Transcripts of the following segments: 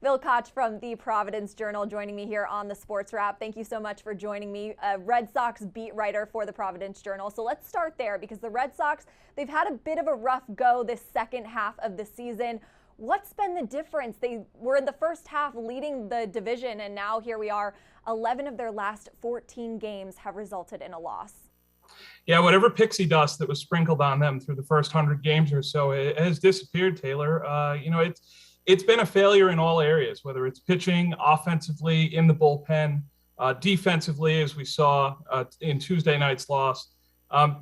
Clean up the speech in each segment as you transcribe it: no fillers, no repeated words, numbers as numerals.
Bill Koch from the Providence Journal joining me here on the Sports Wrap. Thank you so much for joining me, a Red Sox beat writer for the Providence Journal. So let's start there because the Red Sox, they've had a bit of a rough go this second half of the season. What's been the difference? They were in the first half leading the division, and now here we are. 11 of their last 14 games have resulted in a loss. Yeah, whatever pixie dust that was sprinkled on them through the first 100 games or so, it has disappeared, Taylor. It's been a failure in all areas, whether it's pitching, offensively, in the bullpen, defensively, as we saw in Tuesday night's loss.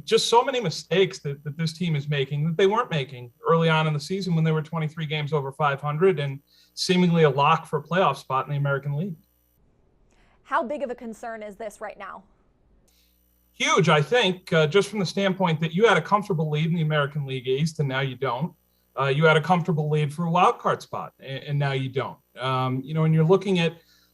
Just so many mistakes that this team is making that they weren't making early on in the season when they were 23 games over 500 and seemingly a lock for a playoff spot in the American League. How big of a concern is this right now? Huge, I think, just from the standpoint that you had a comfortable lead in the American League East, and now you don't. You had a comfortable lead for a wild card spot, and now you don't. And you're looking at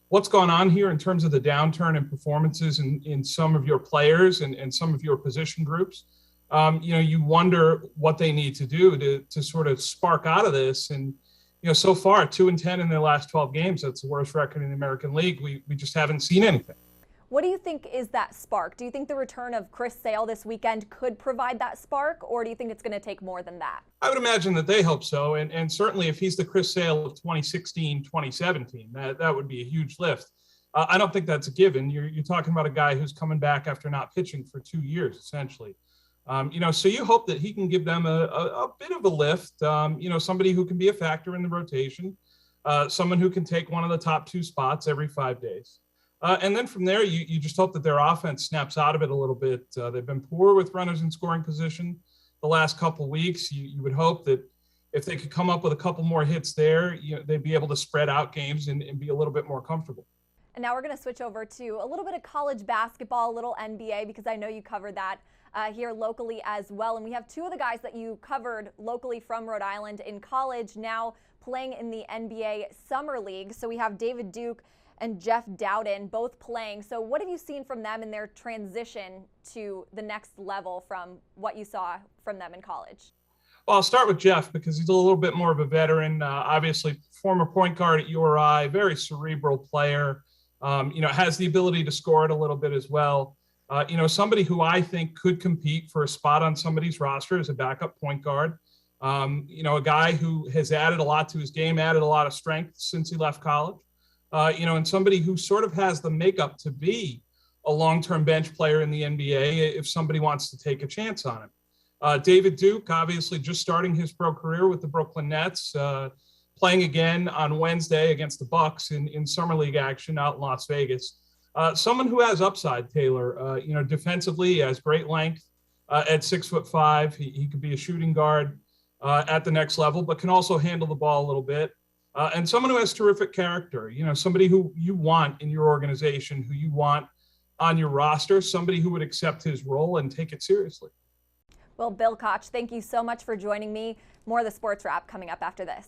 what's gone on here in terms of the downturn in performances in some of your players and some of your position groups. You wonder what they need to do to sort of spark out of this. And, so far, 2-10 in their last 12 games. That's the worst record in the American League. We just haven't seen anything. What do you think is that spark? Do you think the return of Chris Sale this weekend could provide that spark, or do you think it's going to take more than that? I would imagine that they hope so. And certainly if he's the Chris Sale of 2016, 2017, that would be a huge lift. I don't think that's a given. You're talking about a guy who's coming back after not pitching for 2 years, essentially. So you hope that he can give them a bit of a lift, somebody who can be a factor in the rotation, someone who can take one of the top 2 spots every 5 days. And then from there, you just hope that their offense snaps out of it a little bit. They've been poor with runners in scoring position the last couple of weeks. You would hope that if they could come up with a couple more hits there, they'd be able to spread out games and be a little bit more comfortable. And now we're going to switch over to a little bit of college basketball, a little NBA, because I know you covered that here locally as well. And we have 2 of the guys that you covered locally from Rhode Island in college now playing in the NBA Summer League. So we have David Duke and Jeff Dowden both playing. So what have you seen from them in their transition to the next level from what you saw from them in college? Well, I'll start with Jeff because he's a little bit more of a veteran, obviously former point guard at URI, very cerebral player, has the ability to score it a little bit as well. Somebody who I think could compete for a spot on somebody's roster as a backup point guard. A guy who has added a lot to his game, added a lot of strength since he left college. And somebody who sort of has the makeup to be a long-term bench player in the NBA if somebody wants to take a chance on him. David Duke, obviously just starting his pro career with the Brooklyn Nets, playing again on Wednesday against the Bucks in Summer League action out in Las Vegas. Someone who has upside, Taylor. Defensively, he has great length at 6'5". He could be a shooting guard at the next level, but can also handle the ball a little bit. And someone who has terrific character, somebody who you want in your organization, who you want on your roster, somebody who would accept his role and take it seriously. Well, Bill Koch, thank you so much for joining me. More of the Sports Wrap coming up after this.